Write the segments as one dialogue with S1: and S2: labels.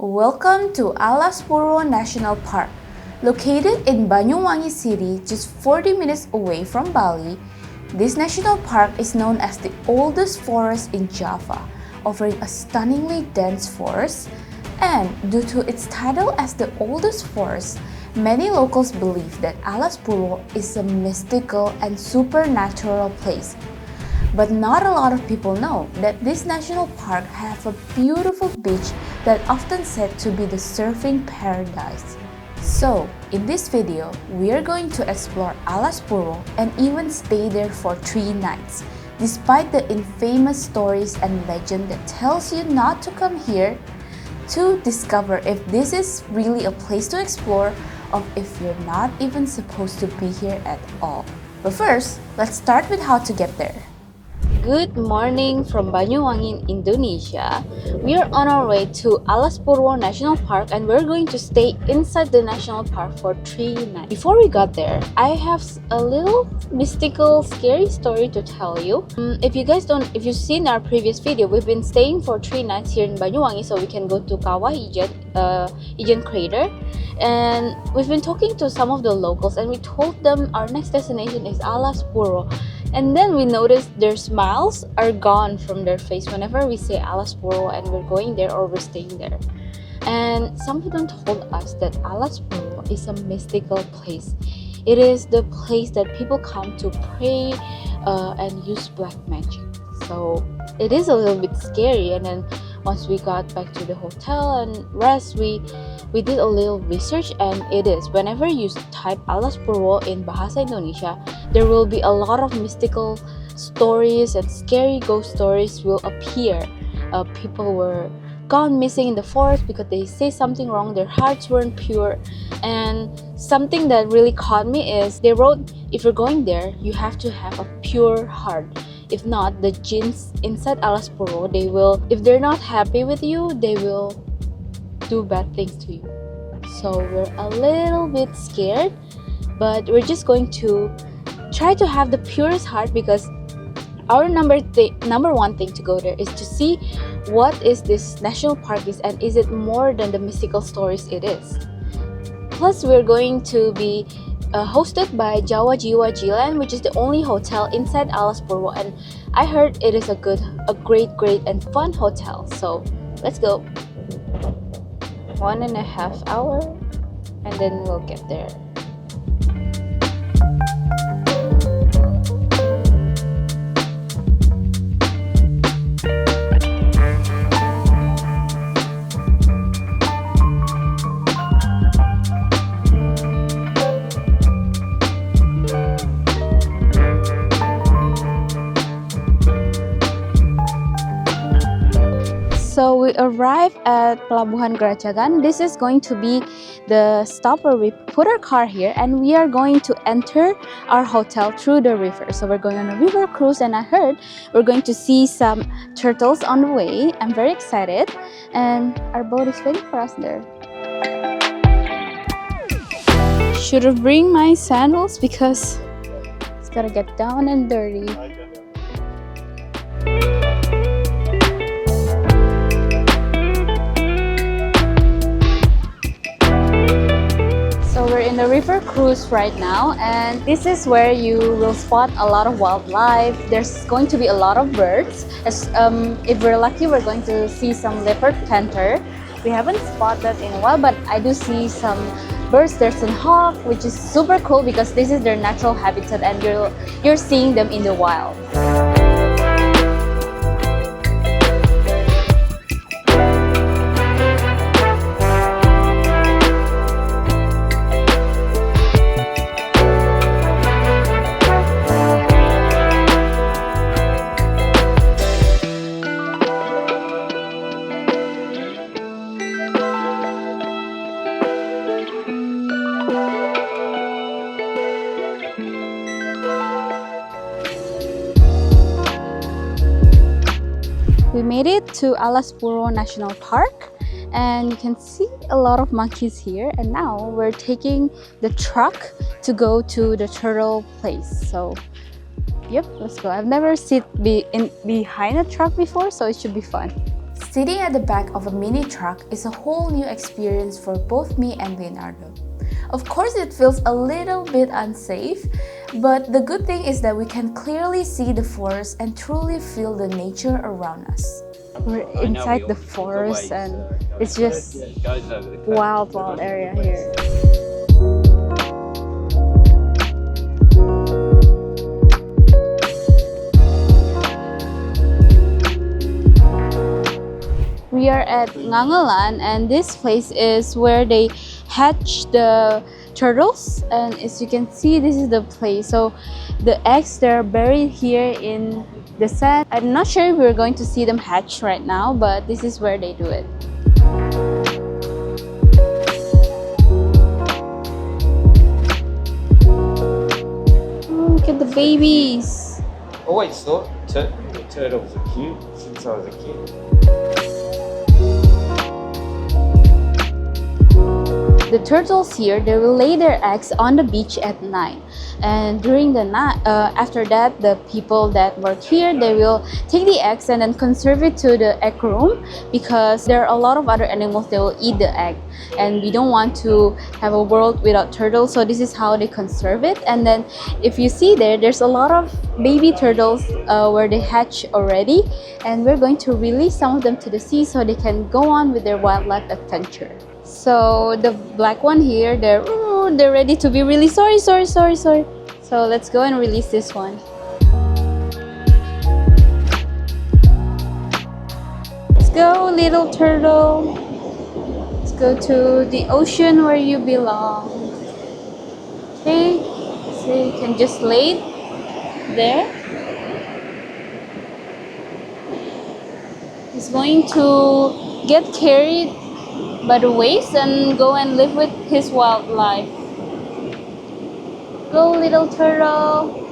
S1: Welcome to Alas Purwo National Park. Located in Banyuwangi city, just 40 minutes away from Bali, this national park is known as the oldest forest in Java, offering a stunningly dense forest. And due to its title as the oldest forest, many locals believe that Alas Purwo is a mystical and supernatural place. But not a lot of people know that this national park has a beautiful beach that often said to be the surfing paradise. So, in this video, we are going to explore Alas Purwo and even stay there for 3 nights, despite the infamous stories and legend that tells you not to come here, to discover if this is really a place to explore or if you're not even supposed to be here at all. But first, let's start with how to get there. Good morning from Banyuwangi, Indonesia. We are on our way to Alas Purwo National Park and we're going to stay inside the national park for 3 nights. Before we got there, I have a little mystical, scary story to tell you. If you've seen our previous video, we've been staying for 3 nights here in Banyuwangi so we can go to Kawah Ijen Crater. And we've been talking to some of the locals and we told them our next destination is Alas Purwo. And then we noticed their smiles are gone from their face whenever we say Alas Purwo and we're going there or we're staying there. And some of them told us that Alas Purwo is a mystical place. It is the place that people come to pray and use black magic. So it is a little bit scary. And then once we got back to the hotel and rest, we did a little research, and it is whenever you type Alas Purwo in Bahasa Indonesia, there will be a lot of mystical stories and scary ghost stories will appear. People were gone missing in the forest because they say something wrong, their hearts weren't pure. And something that really caught me is they wrote, if you're going there, you have to have a pure heart. If not, the jinns inside Alas Purwo, if they're not happy with you, they will do bad things to you. So we're a little bit scared, but we're just going to try to have the purest heart because our number one thing to go there is to see what is this national park is and is it more than the mystical stories it is. Plus, we're going to be hosted by Jawa Jiwa Jilan, which is the only hotel inside Alas Purwo, and I heard it is a great and fun hotel. So let's go. 1.5 hours and then we'll get there. So we arrived at Pelabuhan Geracagan. This is going to be the stop where we put our car here and we are going to enter our hotel through the river. So we're going on a river cruise and I heard we're going to see some turtles on the way. I'm very excited and our boat is waiting for us there. Should have bring my sandals because it's gonna get down and dirty. We're in the river cruise right now and this is where you will spot a lot of wildlife. There's going to be a lot of birds. If we're lucky, we're going to see some leopard panther. We haven't spotted that in a while, but I do see some birds. There's a hawk, which is super cool because this is their natural habitat and you're seeing them in the wild. We made it to Alas Purwo National Park and you can see a lot of monkeys here, and now we're taking the truck to go to the turtle place. So yep, let's go. I've never sit behind a truck before, so it should be fun. Sitting at the back of a mini truck is a whole new experience for both me and Linardo. Of course, it feels a little bit unsafe, but the good thing is that we can clearly see the forest and truly feel the nature around us.
S2: We're inside the forest and it's just wild area here. We are at Ngangelan, and this place is where they hatch the turtles, and as you can see, this is the place. So the eggs, they're buried here in the sand. I'm not sure if we're going to see them hatch right now, but this is where they do it. Oh, look at the babies.
S3: Always thought turtles are cute since I was a kid.
S2: The turtles here, they will lay their eggs on the beach at night, and during the night, after that, the people that work here, they will take the eggs and then conserve it to the egg room, because there are a lot of other animals that will eat the egg, and we don't want to have a world without turtles. So this is how they conserve it. And then if you see there's a lot of baby turtles where they hatch already, and we're going to release some of them to the sea so they can go on with their wildlife adventure. So the black one here, they're ready to be released. Sorry. So let's go and release this one. Let's go, little turtle. Let's go to the ocean where you belong. Okay, so you can just lay there. He's going to get carried by the waves and go and live with his wildlife. Go, little turtle.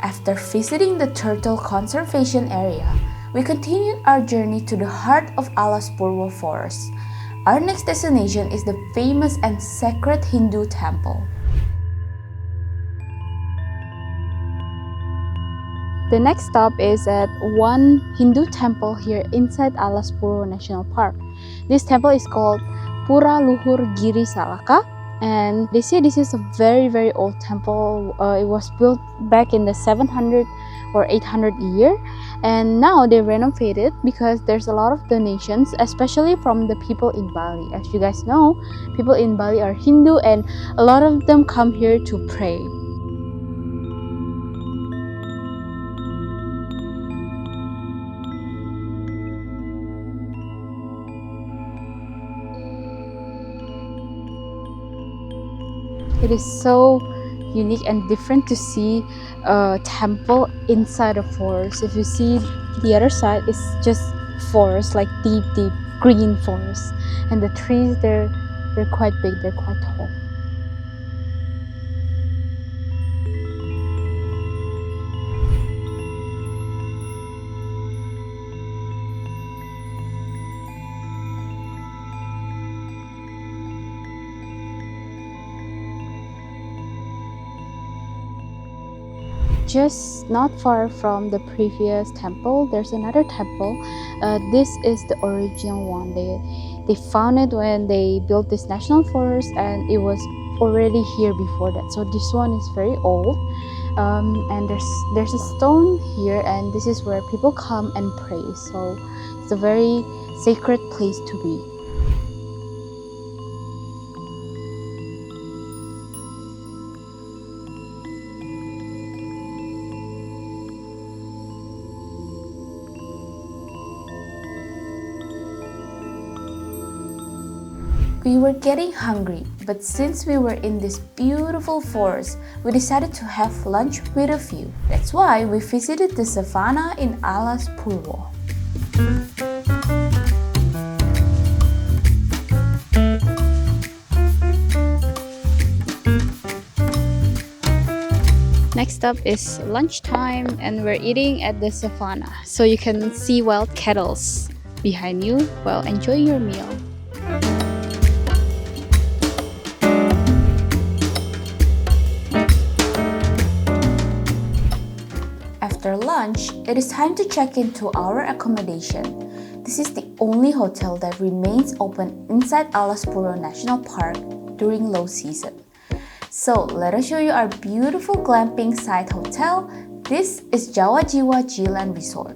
S1: After visiting the turtle conservation area, we continued our journey to the heart of Alas Purwo forest. Our next destination is the famous and sacred Hindu temple.
S2: The next stop is at one Hindu temple here inside Alas Purwo National Park. This temple is called Pura Luhur Giri Salaka, and they say this is a very old temple. It was built back in the 700 or 800 year, and now they renovated because there's a lot of donations, especially from the people in Bali. As you guys know, people in Bali are Hindu, and a lot of them come here to pray. It is so unique and different to see a temple inside a forest. If you see the other side, it's just forest, like deep green forest, and the trees, they're quite big, they're quite tall. Just not far from the previous temple, there's another temple. This is the original one. They found it when they built this national forest, and it was already here before that. So this one is very old, and there's a stone here, and this is where people come and pray. So it's a very sacred place to be.
S1: We were getting hungry, but since we were in this beautiful forest, we decided to have lunch with a view. That's why we visited the savannah in Alas Purwo.
S2: Next up is lunchtime, and we're eating at the savannah, so you can see wild cattle behind you while enjoying your meal.
S1: After lunch, lunch, it is time to check into our accommodation. This is the only hotel that remains open inside Alas Purwo National Park during low season. So let us show you our beautiful glamping side hotel. This is Jawa Jiwa Jilan Resort.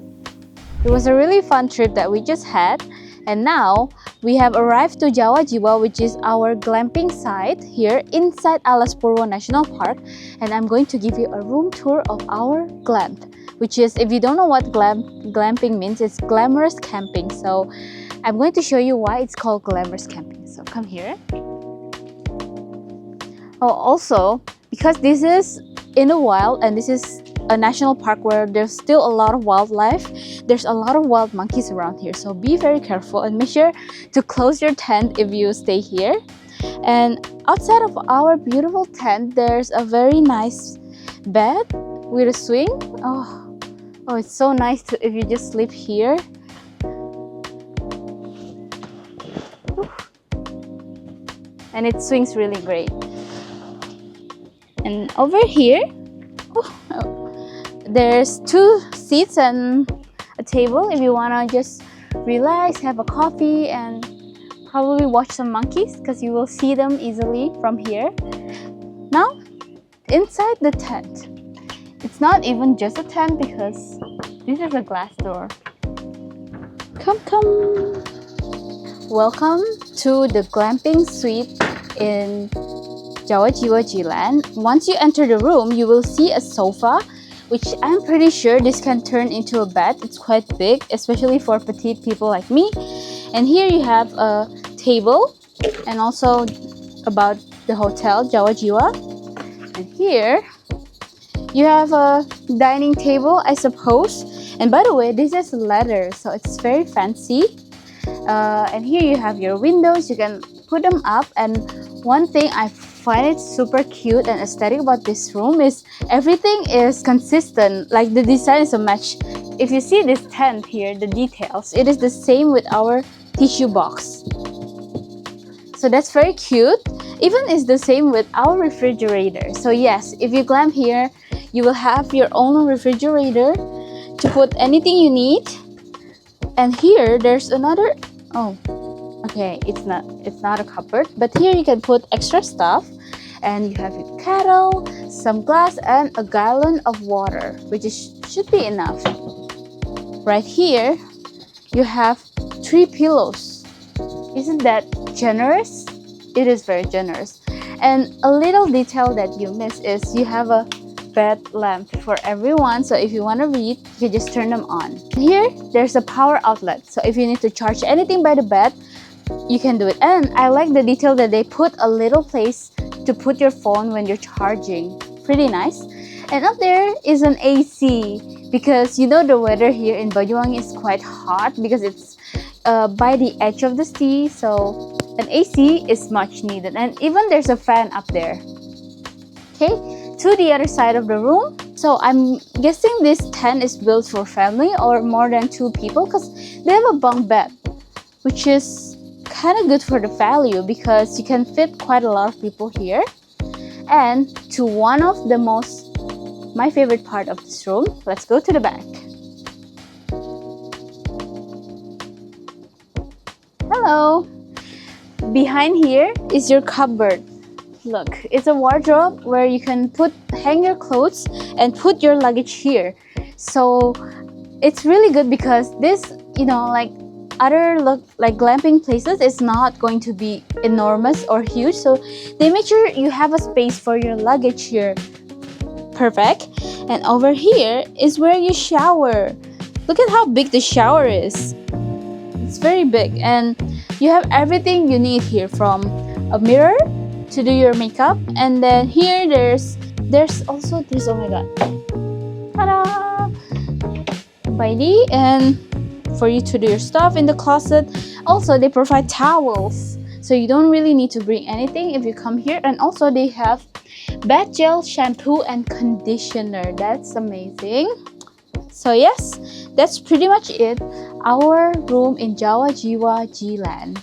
S2: It was a really fun trip that we just had, and now we have arrived to Jawa Jiwa, which is our glamping site here inside Alas Purwo National Park, and I'm going to give you a room tour of our glamp, which is, if you don't know what glamping means, it's glamorous camping. So I'm going to show you why it's called glamorous camping. So come here. Oh, also, because this is in the wild and this is a national park where there's still a lot of wildlife, there's a lot of wild monkeys around here. So be very careful and make sure to close your tent if you stay here. And outside of our beautiful tent, there's a very nice bed with a swing. Oh, it's so nice if you just sleep here. And it swings really great. And over here, there's 2 seats and a table if you wanna just relax, have a coffee, and probably watch some monkeys because you will see them easily from here. Now, inside the tent, it's not even just a tent because this is a glass door. Come. Welcome to the glamping suite in Jawa Jiwa Jilan. Once you enter the room, you will see a sofa, which I'm pretty sure this can turn into a bed. It's quite big, especially for petite people like me. And here you have a table, and also about the hotel Jawa Jiwa. And here you have a dining table, I suppose. And by the way, this is leather, so it's very fancy. And here you have your windows. You can put them up. And one thing I find it super cute and aesthetic about this room is everything is consistent. Like the design is a match. If you see this tent here, the details, it is the same with our tissue box. So that's very cute. Even it's the same with our refrigerator. So yes, if you glamp here, you will have your own refrigerator to put anything you need. And here there's another, okay, it's not a cupboard, but here you can put extra stuff. And you have your kettle, some glass, and a gallon of water, which should be enough. Right here you have 3 pillows. Isn't that generous? It is very generous. And a little detail that you miss is you have a bed lamp for everyone. So if you want to read, you just turn them on. Here there's a power outlet, so if you need to charge anything by the bed, you can do it. And I like the detail that they put a little place to put your phone when you're charging. Pretty nice. And up there is an AC, because you know the weather here in Banyuwangi is quite hot because it's by the edge of the sea, so an AC is much needed. And even there's a fan up there. Okay, to the other side of the room. So I'm guessing this tent is built for family or more than 2 people, because they have a bunk bed, which is kind of good for the value because you can fit quite a lot of people here. And to one of my favorite part of this room, let's go to the back. Hello. Behind here is your cupboard. Look, it's a wardrobe where you can hang your clothes and put your luggage here. So it's really good because this, like other glamping places, is not going to be enormous or huge. So they make sure you have a space for your luggage here. Perfect. And over here is where you shower. Look at how big the shower is. It's very big, and you have everything you need here, from a mirror to do your makeup. And then here there's also this, oh my god, ta-da, Baidi, and for you to do your stuff in the closet. Also, they provide towels, so you don't really need to bring anything if you come here. And also they have bath gel, shampoo, and conditioner. That's amazing. So yes, that's pretty much it, our room in Jawa Jiwa Jilan.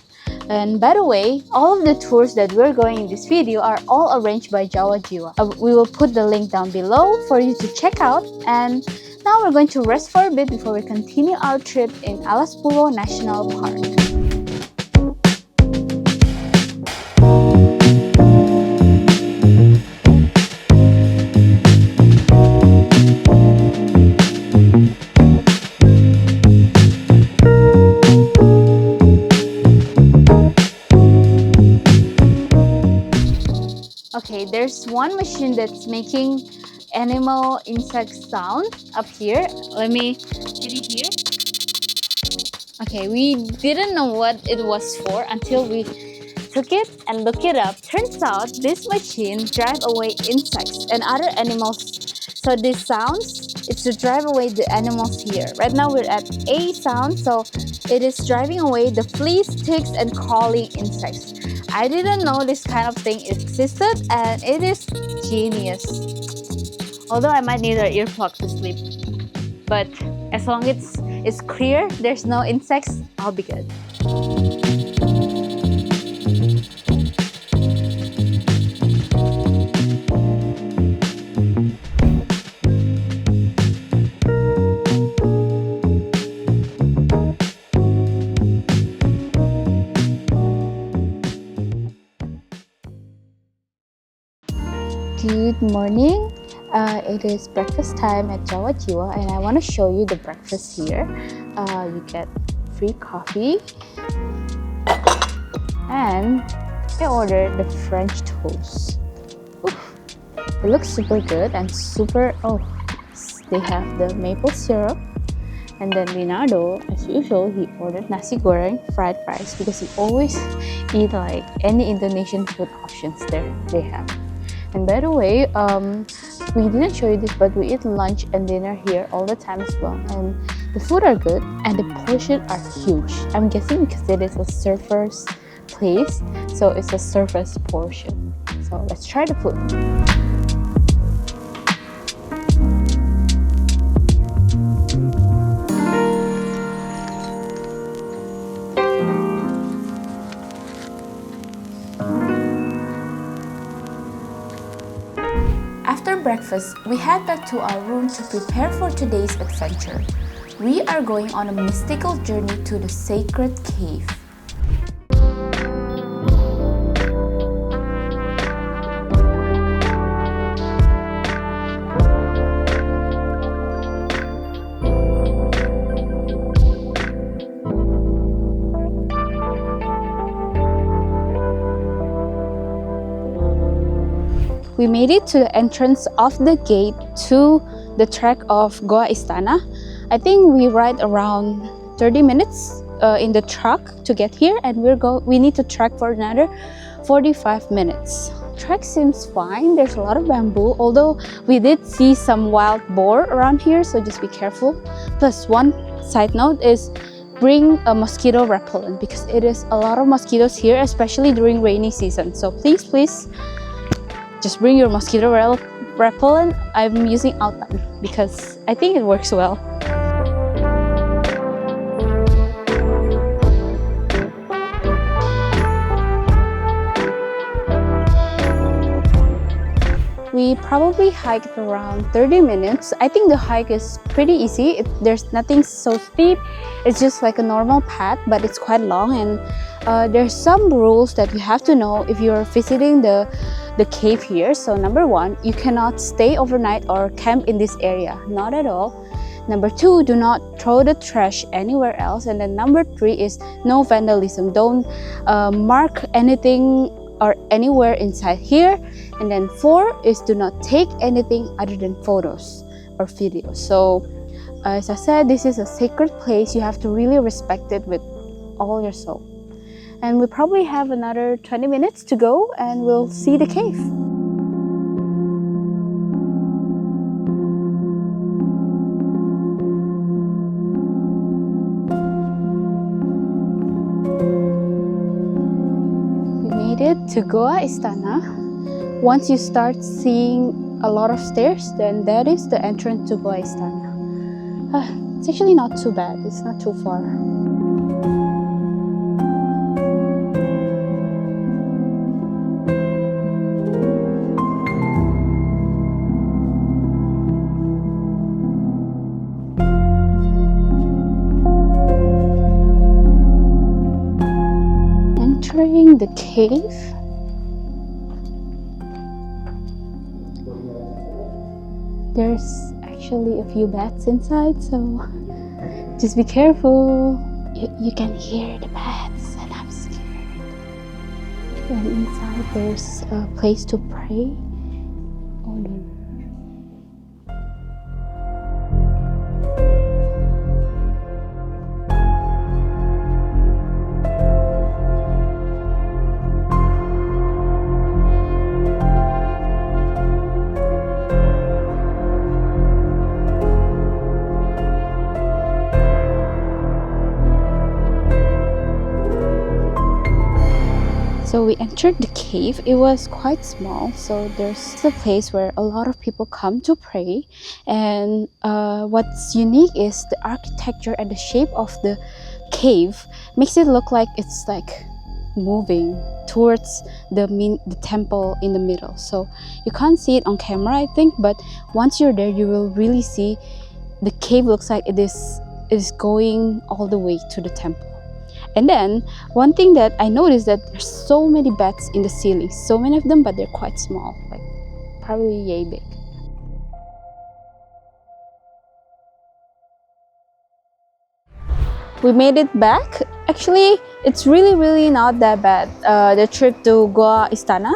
S2: And by the way, all of the tours that we're going in this video are all arranged by Jawa Jiwa. We will put the link down below for you to check out. And Now we're going to rest for a bit before we continue our trip in Alas Purwo National Park. Okay, there's one machine that's making animal insect sound up here. Let me get it here. Okay, we didn't know what it was for until we took it and looked it up. Turns out this machine drives away insects and other animals. So this sounds, it's to drive away the animals here. Right now we're at A sound, so it is driving away the fleas, ticks, and crawling insects. I didn't know this kind of thing existed, and it is genius. Although I might need an earplug to sleep, but as long as it's clear, there's no insects, I'll be good. Good morning. It is breakfast time at Jawa Jiwa, and I want to show you the breakfast here. You get free coffee, and I ordered the French toast. Oof. It looks super good and super. Oh, they have the maple syrup, and then Linardo, as usual, he ordered nasi goreng, fried rice, because he always eat like any Indonesian food options there they have. And by the way, we didn't show you this, but we eat lunch and dinner here all the time as well. And the food are good and the portions are huge. I'm guessing because it is a surfer's place, so it's a surfer's portion. So let's try the food.
S1: After breakfast, we head back to our room to prepare for today's adventure. We are going on a mystical journey to the sacred cave.
S2: We made it to the entrance of the gate to the trek of Goa Istana. I think we ride around 30 minutes in the truck to get here, and we need to trek for another 45 minutes. Trek seems fine. There's a lot of bamboo, although we did see some wild boar around here, so just be careful. Plus, one side note is bring a mosquito repellent because it is a lot of mosquitoes here, especially during rainy season. So please just bring your mosquito repellent. I'm using Outline because I think it works well. We probably hiked around 30 minutes. I think the hike is pretty easy. There's nothing so steep. It's just like a normal path, but it's quite long, and there's some rules that you have to know if you're visiting the cave here. So number one, you cannot stay overnight or camp in this area, not at all. Number two, do not throw the trash anywhere else. And then number three is no vandalism. Don't mark anything or anywhere inside here. And then four is do not take anything other than photos or videos. So as I said, this is a sacred place. You have to really respect it with all your soul. And we probably have another 20 minutes to go and we'll see the cave. We made it to Goa Istana. Once you start seeing a lot of stairs, then that is the entrance to Goa Istana. It's actually not too bad. It's not too far. entering the cave. There's actually a few bats inside, so just be careful. You can hear the bats, and I'm scared. And inside there's a place to pray. Oh no. So we entered the cave. It was quite small, so there's a place where a lot of people come to pray. And what's unique is the architecture and the shape of the cave makes it look like it's like moving towards the temple in the middle. So you can't see it on camera, I think, but once you're there, you will really see the cave looks like it is going all the way to the temple. And then one thing that I noticed that there's so many bats in the ceiling, so many of them, but they're quite small, like probably yay big. We made it back. Actually, it's really not that bad, the trip to Goa Istana,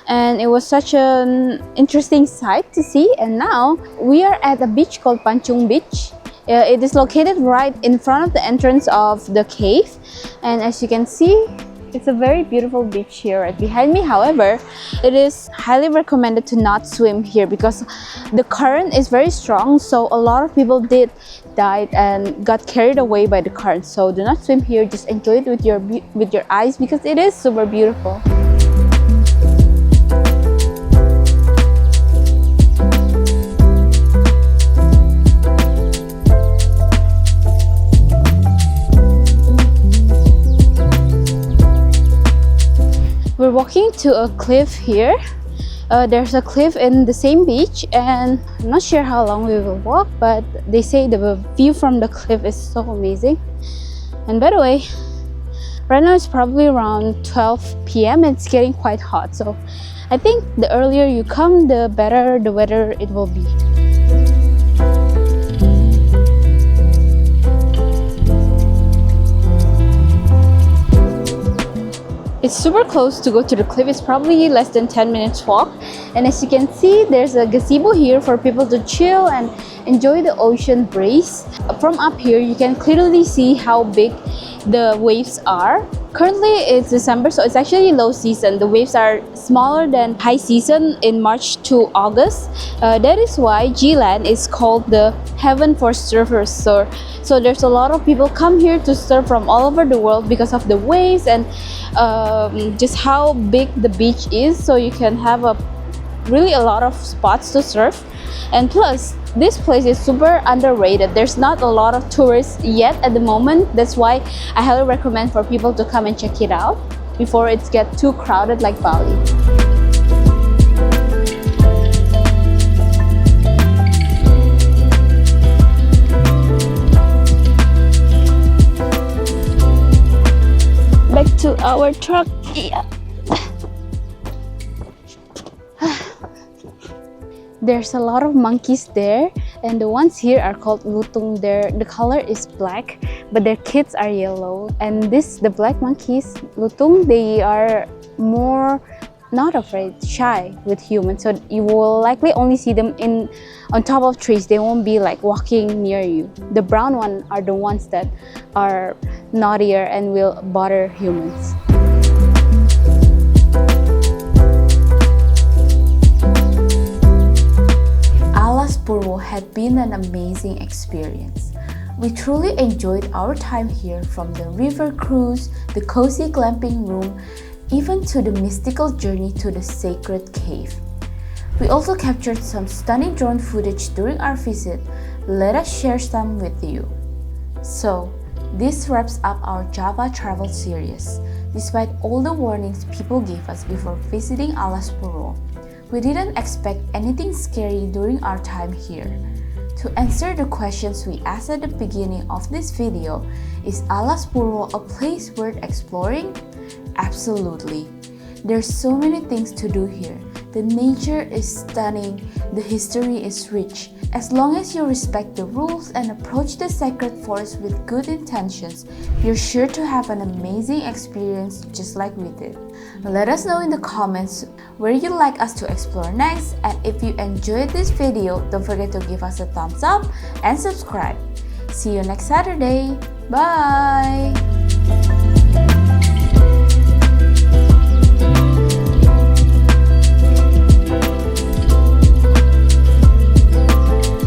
S2: and it was such an interesting sight to see. And now we are at a beach called Pancung Beach. It is located right in front of the entrance of the cave, and as you can see, it's a very beautiful beach here right behind me. However, it is highly recommended to not swim here because the current is very strong, so a lot of people died and got carried away by the current. So do not swim here, just enjoy it with your eyes because it is super beautiful. We're walking to a cliff here. There's a cliff in the same beach, and I'm not sure how long we will walk, but they say the view from the cliff is so amazing. And by the way, right now it's probably around 12 p.m. and it's getting quite hot, so I think the earlier you come, the better the weather it will be. It's super close to go to the cliff. It's probably less than 10 minutes walk. And as you can see, there's a gazebo here for people to chill and enjoy the ocean breeze. From up here, you can clearly see how big the waves are. Currently, it's December, so it's actually low season. The waves are smaller than high season in March to August. That is why G-Land is called the heaven for surfers. So there's a lot of people come here to surf from all over the world because of the waves and just how big the beach is. So you can have really a lot of spots to surf. And plus, this place is super underrated. There's not a lot of tourists yet at the moment. That's why I highly recommend for people to come and check it out before it gets too crowded like Bali. Back to our truck. Yeah. There's a lot of monkeys there, and the ones here are called lutung. The color is black, but their kids are yellow. And the black monkeys, lutung, they are more not afraid, shy with humans. So you will likely only see them on top of trees. They won't be like walking near you. The brown one are the ones that are naughtier and will bother humans.
S1: Alas Purwo had been an amazing experience. We truly enjoyed our time here, from the river cruise, the cozy glamping room, even to the mystical journey to the sacred cave. We also captured some stunning drone footage during our visit. Let us share some with you. So, this wraps up our Java travel series. Despite all the warnings people gave us before visiting Alas Purwo, we didn't expect anything scary during our time here. To answer the questions we asked at the beginning of this video, Is Alas Purwo a place worth exploring? Absolutely. There's so many things to do here. The nature is stunning, the history is rich. As long as you respect the rules and approach the sacred forest with good intentions, you're sure to have an amazing experience just like we did. Let us know in the comments where you'd like us to explore next, and if you enjoyed this video, don't forget to give us a thumbs up and subscribe. See you next Saturday. Bye!